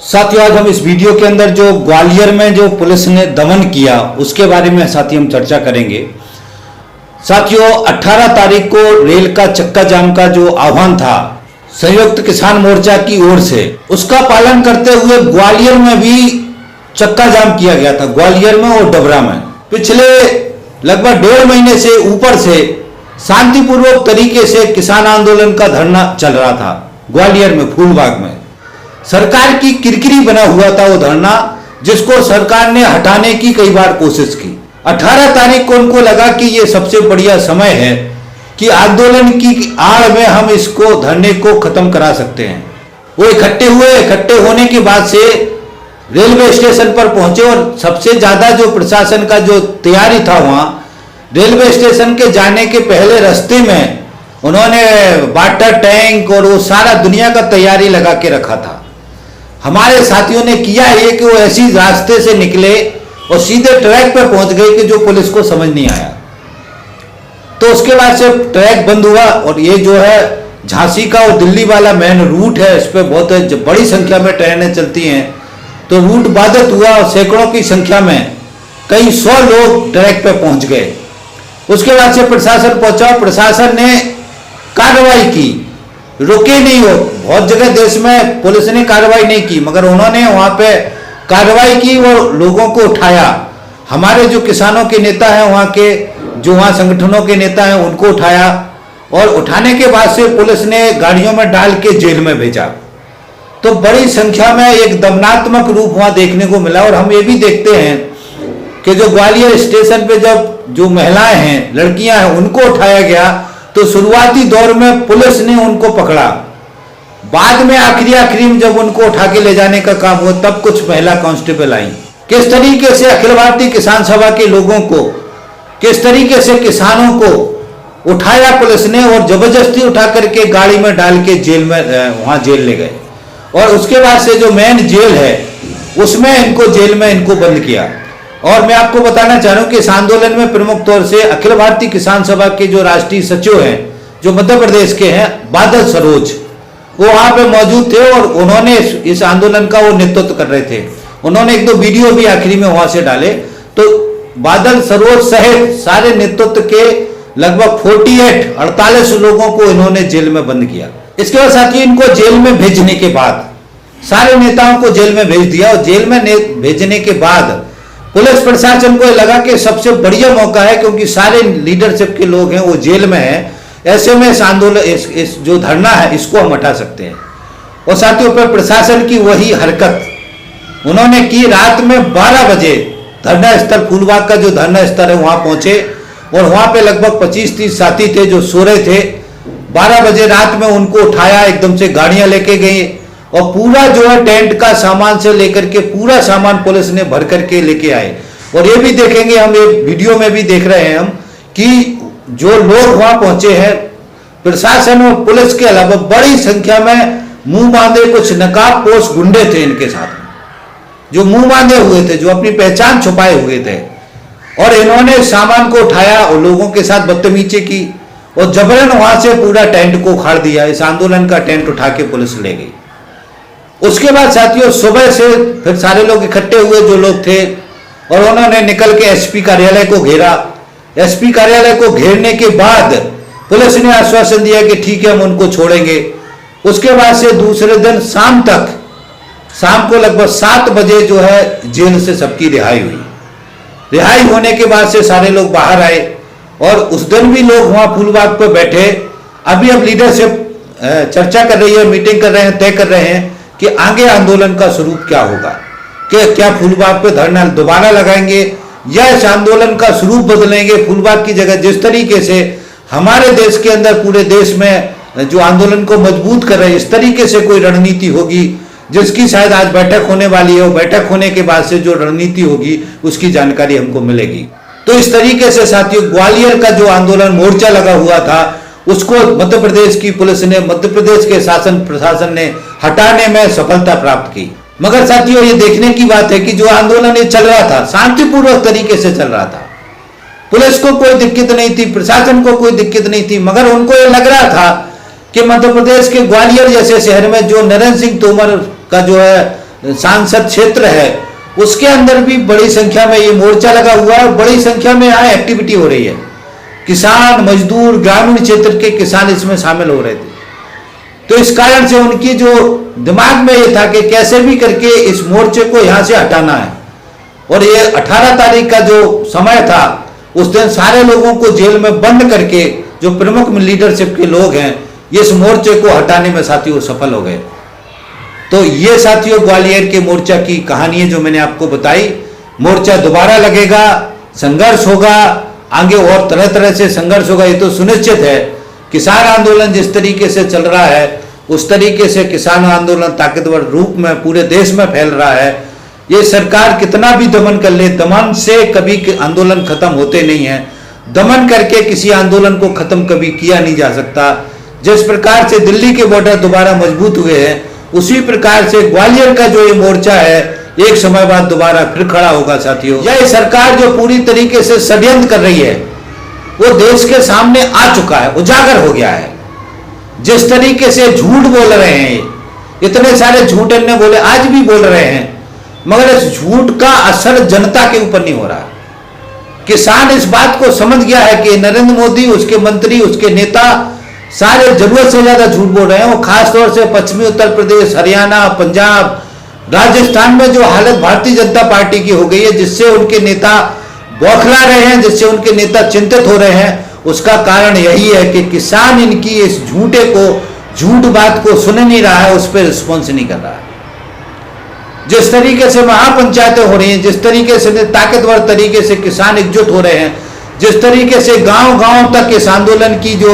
साथियों, आज हम इस वीडियो के अंदर जो ग्वालियर में जो पुलिस ने दमन किया उसके बारे में साथियों हम चर्चा करेंगे। साथियों, 18 तारीख को रेल का चक्का जाम का जो आह्वान था संयुक्त किसान मोर्चा की ओर से, उसका पालन करते हुए ग्वालियर में भी चक्का जाम किया गया था। ग्वालियर में और डबरा में पिछले लगभग 1.5 महीने से ऊपर से शांतिपूर्वक तरीके से किसान आंदोलन का धरना चल रहा था। ग्वालियर में फूलबाग में सरकार की किरकिरी बना हुआ था वो धरना, जिसको सरकार ने हटाने की कई बार कोशिश की। 18 तारीख को उनको लगा कि ये सबसे बढ़िया समय है कि आंदोलन की आड़ में हम इसको धरने को खत्म करा सकते हैं। वो इकट्ठे होने के बाद से रेलवे स्टेशन पर पहुंचे और सबसे ज्यादा जो प्रशासन का जो तैयारी था वहां रेलवे स्टेशन के जाने के पहले रास्ते में उन्होंने वाटर टैंक और वो सारा दुनिया का तैयारी लगा के रखा था। हमारे साथियों ने किया ये कि वो ऐसी रास्ते से निकले और सीधे ट्रैक पर पहुंच गए कि जो पुलिस को समझ नहीं आया। तो उसके बाद से ट्रैक बंद हुआ और ये जो है झांसी का और दिल्ली वाला मेन रूट है, इस पर बहुत बड़ी संख्या में ट्रेनें चलती हैं, तो रूट बाधित हुआ और सैकड़ों की संख्या में कई 100 लोग ट्रैक पर पहुंच गए। उसके बाद से प्रशासन पहुंचा, प्रशासन ने कार्रवाई की, रुके नहीं। हो बहुत जगह देश में पुलिस ने कार्रवाई नहीं की, मगर उन्होंने वहां पे कार्रवाई की और लोगों को उठाया। हमारे जो किसानों के नेता हैं वहां के, जो वहां संगठनों के नेता हैं, उनको उठाया और उठाने के बाद से पुलिस ने गाड़ियों में डाल के जेल में भेजा। तो बड़ी संख्या में एक दमनात्मक रूप वहां देखने को मिला। और हम ये भी देखते हैं कि जो ग्वालियर स्टेशन पे जब जो महिलाएं हैं, लड़कियां हैं, उनको उठाया गया तो शुरुआती दौर में पुलिस ने उनको पकड़ा। बाद में आखिरी में जब उनको उठा के ले जाने का काम हुआ तब कुछ महिला कांस्टेबल आई। किस तरीके से अखिल भारतीय किसान सभा के लोगों को, किस तरीके से किसानों को उठाया पुलिस ने और जबरदस्ती उठा करके गाड़ी में डाल के जेल में वहां जेल ले गए। और उसके बाद से जो मेन जेल है उसमें इनको जेल में इनको बंद किया। और मैं आपको बताना चाह रहा हूं कि इस आंदोलन में प्रमुख तौर से अखिल भारतीय किसान सभा के जो राष्ट्रीय सचिव हैं, जो मध्य प्रदेश के हैं, बादल सरोज, वो वहां पे मौजूद थे और उन्होंने इस आंदोलन का वो नेतृत्व कर रहे थे। उन्होंने 1-2 वीडियो भी आखिरी में वहां से डाले। तो बादल सरोज सहित सारे नेतृत्व के लगभग 48 लोगों को इन्होंने जेल में बंद किया। इसके बाद साथियों, इनको जेल में भेजने के बाद, सारे नेताओं को जेल में भेज दिया और जेल में भेजने के बाद पुलिस प्रशासन को लगा कि सबसे बढ़िया मौका है, क्योंकि सारे लीडरशिप के लोग हैं वो जेल में हैं, ऐसे में इस आंदोलन इस जो धरना है इसको हम हटा सकते हैं। और साथियों, पर प्रशासन की वही हरकत उन्होंने की। रात में 12 बजे धरना स्थल, फूलबाग का जो धरना स्थल है वहां पहुंचे और वहां पे लगभग 25-30 साथी थे जो सो रहे थे। 12 बजे रात में उनको उठाया, एकदम से गाड़ियां लेके गई और पूरा जो है टेंट का सामान से लेकर के पूरा सामान पुलिस ने भर करके लेके आए। और ये भी देखेंगे हम, ये वीडियो में भी देख रहे हैं हम, कि जो लोग वहां पहुंचे हैं, प्रशासन और पुलिस के अलावा बड़ी संख्या में मुंह बांधे कुछ नकाबपोश गुंडे थे इनके साथ, जो मुंह बांधे हुए थे, जो अपनी पहचान छुपाए हुए थे। और इन्होंने सामान को उठाया और लोगों के साथ बदतमीजी की और जबरन वहां से पूरा टेंट को उखाड़ दिया। इस आंदोलन का टेंट उठा के पुलिस ले गई। उसके बाद साथियों, सुबह से फिर सारे लोग इकट्ठे हुए जो लोग थे और उन्होंने निकल के एसपी कार्यालय को घेरा। एसपी कार्यालय को घेरने के बाद पुलिस ने आश्वासन दिया कि ठीक है, हम उनको छोड़ेंगे। उसके बाद से दूसरे दिन शाम तक, शाम को लगभग 7 बजे जो है जेल से सबकी रिहाई हुई। रिहाई होने के बाद से सारे लोग बाहर आए और उस दिन भी लोग वहां फूलबाग पर बैठे। अभी अब लीडरशिप चर्चा कर रही है, मीटिंग कर रहे हैं, तय कर रहे हैं कि आगे आंदोलन का स्वरूप क्या होगा, कि क्या फूलबाग पे धरना दोबारा लगाएंगे या इस आंदोलन का स्वरूप बदलेंगे। फूलबाग की जगह जिस तरीके से हमारे देश के अंदर, पूरे देश में जो आंदोलन को मजबूत कर रहे हैं, इस तरीके से कोई रणनीति होगी जिसकी शायद आज बैठक होने वाली है। और बैठक होने के बाद से जो रणनीति होगी उसकी जानकारी हमको मिलेगी। तो इस तरीके से साथियों, ग्वालियर का जो आंदोलन मोर्चा लगा हुआ था उसको मध्य प्रदेश की पुलिस ने, मध्य प्रदेश के शासन प्रशासन ने हटाने में सफलता प्राप्त की। मगर साथियों, ये देखने की बात है कि जो आंदोलन ये चल रहा था शांतिपूर्वक तरीके से चल रहा था, पुलिस को कोई दिक्कत नहीं थी, प्रशासन को कोई दिक्कत नहीं थी, मगर उनको ये लग रहा था कि मध्य प्रदेश के ग्वालियर जैसे शहर में जो नरेंद्र सिंह तोमर का जो है सांसद क्षेत्र है उसके अंदर भी बड़ी संख्या में ये मोर्चा लगा हुआ है, बड़ी संख्या में यहाँ एक्टिविटी हो रही है। किसान, मजदूर, ग्रामीण क्षेत्र के किसान इसमें शामिल हो रहे थे। तो इस कारण से उनकी जो दिमाग में ये था कि कैसे भी करके इस मोर्चे को यहाँ से हटाना है। और ये 18 तारीख का जो समय था उस दिन सारे लोगों को जेल में बंद करके जो प्रमुख लीडरशिप के लोग हैं ये इस मोर्चे को हटाने में साथियों सफल हो गए। तो ये साथियों ग्वालियर के मोर्चा की कहानी है जो मैंने आपको बताई। मोर्चा दोबारा लगेगा, संघर्ष होगा, आगे और तरह तरह से संघर्ष होगा, ये तो सुनिश्चित है। किसान आंदोलन जिस तरीके से चल रहा है उस तरीके से किसान आंदोलन ताकतवर रूप में पूरे देश में फैल रहा है। ये सरकार कितना भी दमन कर ले, दमन से कभी आंदोलन खत्म होते नहीं है। दमन करके किसी आंदोलन को खत्म कभी किया नहीं जा सकता। जिस प्रकार से दिल्ली के बॉर्डर दोबारा मजबूत हुए हैं उसी प्रकार से ग्वालियर का जो ये मोर्चा है एक समय बाद दोबारा फिर खड़ा होगा साथियों। यह सरकार जो पूरी तरीके से षड्यंत्र कर रही है वो देश के सामने आ चुका है, उजागर हो गया है। जिस तरीके से झूठ बोल रहे हैं, इतने सारे झूठ इन्होंने बोले, आज भी बोल रहे हैं, मगर इस झूठ का असर जनता के ऊपर नहीं हो रहा। किसान इस बात को समझ गया है कि नरेंद्र मोदी, उसके मंत्री, उसके नेता सारे जरूरत से ज्यादा झूठ बोल रहे हैं। वो खासतौर से पश्चिमी उत्तर प्रदेश, हरियाणा, पंजाब, राजस्थान में जो हालत भारतीय जनता पार्टी की हो गई है, जिससे उनके नेता बौखला रहे हैं, जिससे उनके नेता चिंतित हो रहे हैं, उसका कारण यही है कि किसान इनकी इस झूठे को, झूठ बात को सुन नहीं रहा है, उस पर रिस्पॉन्स नहीं कर रहा है। जिस तरीके से महापंचायतें हो रही हैं, जिस तरीके से ताकतवर तरीके से किसान एकजुट हो रहे हैं, जिस तरीके से गांव गांव तक इस आंदोलन की जो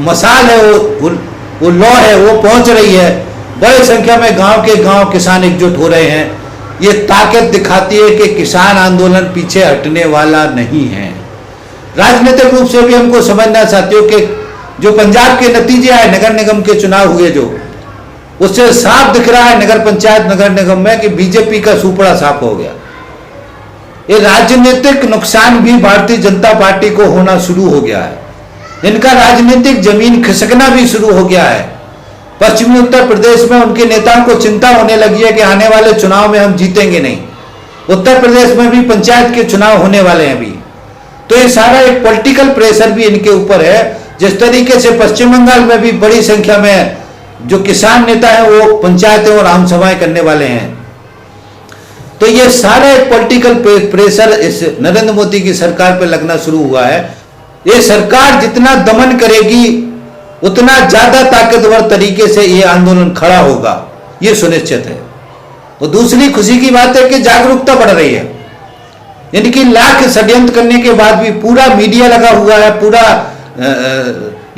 मसाल है वो लौ है वो पहुंच रही है, बड़ी संख्या में गांव के गांव किसान एकजुट हो रहे हैं, ये ताकत दिखाती है कि किसान आंदोलन पीछे हटने वाला नहीं है। राजनीतिक रूप से भी हमको समझना साथियों कि जो पंजाब के नतीजे आए नगर निगम के चुनाव हुए जो, उससे साफ दिख रहा है नगर पंचायत, नगर निगम में कि बीजेपी का सुपड़ा साफ हो गया। ये राजनीतिक नुकसान भी भारतीय जनता पार्टी को होना शुरू हो गया है। इनका राजनीतिक जमीन खिसकना भी शुरू हो गया है। पश्चिमी उत्तर प्रदेश में उनके नेताओं को चिंता होने लगी है कि आने वाले चुनाव में हम जीतेंगे नहीं। उत्तर प्रदेश में भी पंचायत के चुनाव होने वाले हैं अभी। तो ये सारा एक पॉलिटिकल प्रेशर भी इनके ऊपर है। जिस तरीके से पश्चिम बंगाल में भी बड़ी संख्या में जो किसान नेता हैं वो पंचायतें और आम सभाएं करने वाले हैं। तो ये सारा एक पॉलिटिकल प्रेशर इस नरेंद्र मोदी की सरकार पर लगना शुरू हुआ है। ये सरकार जितना दमन करेगी उतना ज्यादा ताकतवर तरीके से ये आंदोलन खड़ा होगा, ये सुनिश्चित है। और दूसरी खुशी की बात है कि जागरूकता बढ़ रही है। इनकी लाख षड्यंत्र करने के बाद भी पूरा मीडिया लगा हुआ है, पूरा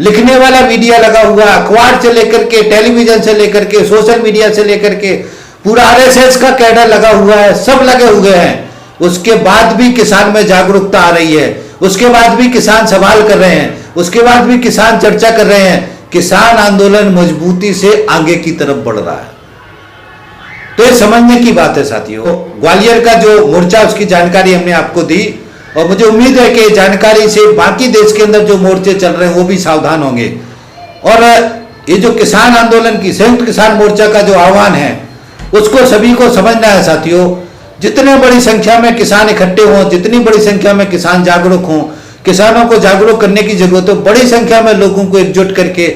लिखने वाला मीडिया लगा हुआ है, अखबार से लेकर के, टेलीविजन से लेकर के, सोशल मीडिया से लेकर के, पूरा आरएसएस का कैडर लगा हुआ है, सब लगे हुए हैं। उसके बाद भी किसान में जागरूकता आ रही है, उसके बाद भी किसान सवाल कर रहे हैं, उसके बाद भी किसान चर्चा कर रहे हैं। किसान आंदोलन मजबूती से आगे की तरफ बढ़ रहा है। तो ये समझने की बात है साथियों। ग्वालियर का जो मोर्चा उसकी जानकारी हमने आपको दी और मुझे उम्मीद है कि जानकारी से बाकी देश के अंदर जो मोर्चे चल रहे हैं वो भी सावधान होंगे। और ये जो किसान आंदोलन की संयुक्त किसान मोर्चा का जो आह्वान है उसको सभी को समझना है साथियों। जितने बड़ी संख्या में किसान इकट्ठे हों, जितनी बड़ी संख्या में किसान जागरूक हों, किसानों को जागरूक करने की जरूरत है। बड़ी संख्या में लोगों को एकजुट करके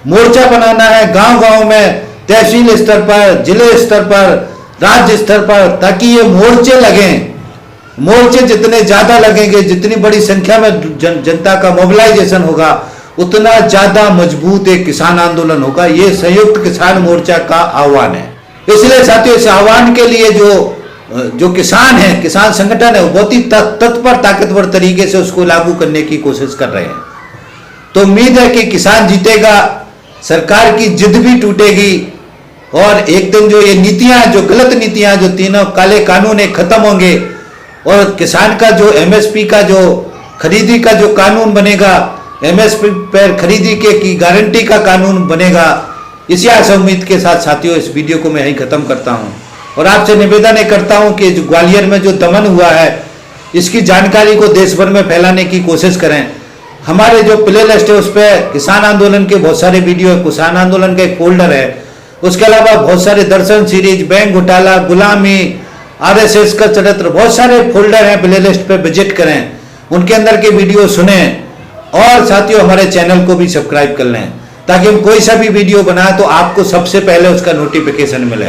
मोर्चा बनाना है गांव गांव में, तहसील स्तर पर, जिले स्तर पर, राज्य स्तर पर, ताकि ये मोर्चे लगें। मोर्चे जितने ज्यादा लगेंगे, जितनी बड़ी संख्या में जनता का मोबिलाइजेशन होगा, उतना ज्यादा मजबूत एक किसान आंदोलन होगा। ये संयुक्त किसान मोर्चा का आह्वान है। इसलिए साथियों इस आह्वान के लिए जो किसान है, किसान संगठन है, वो बहुत ही तत्पर ताकतवर तरीके से उसको लागू करने की कोशिश कर रहे हैं। तो उम्मीद है कि किसान जीतेगा, सरकार की जिद भी टूटेगी और एक दिन जो ये नीतियां, जो गलत नीतियां, जो तीनों काले कानून है खत्म होंगे और किसान का जो एमएसपी का जो खरीदी का जो कानून बनेगा, एमएसपी पर खरीदी के की गारंटी का कानून बनेगा। इसी आशा उम्मीद के साथ साथियों इस वीडियो को मैं यहीं खत्म करता हूं और आपसे निवेदन करता हूं कि जो ग्वालियर में जो दमन हुआ है इसकी जानकारी को देश भर में फैलाने की कोशिश करें। हमारे जो प्ले लिस्ट है उस पर किसान आंदोलन के बहुत सारे वीडियो है, किसान आंदोलन का एक फोल्डर है, उसके अलावा बहुत सारे दर्शन सीरीज, बैंक घोटाला, गुलामी, आरएसएस का चरित्र, बहुत सारे फोल्डर हैं, प्लेलिस्ट पे विजिट करें, उनके अंदर के वीडियो सुने और साथियों हमारे चैनल को भी सब्सक्राइब कर लें ताकि हम कोई सा भी वीडियो बनाए तो आपको सबसे पहले उसका नोटिफिकेशन मिले।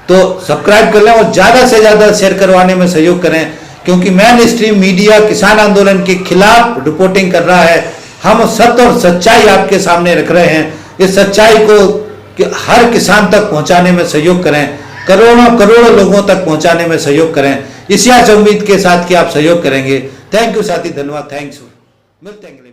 तो सब्सक्राइब कर लें और ज़्यादा से ज़्यादा शेयर करवाने में सहयोग करें, क्योंकि मेन स्ट्रीम मीडिया किसान आंदोलन के खिलाफ रिपोर्टिंग कर रहा है। हम सत्य और सच्चाई आपके सामने रख रहे हैं। इस सच्चाई को हर किसान तक पहुंचाने में सहयोग करें, करोड़ों करोड़ों लोगों तक पहुंचाने में सहयोग करें। इसी आशा उम्मीद के साथ कि आप सहयोग करेंगे। थैंक यू साथी, धन्यवाद, थैंक्स, मिलते हैं।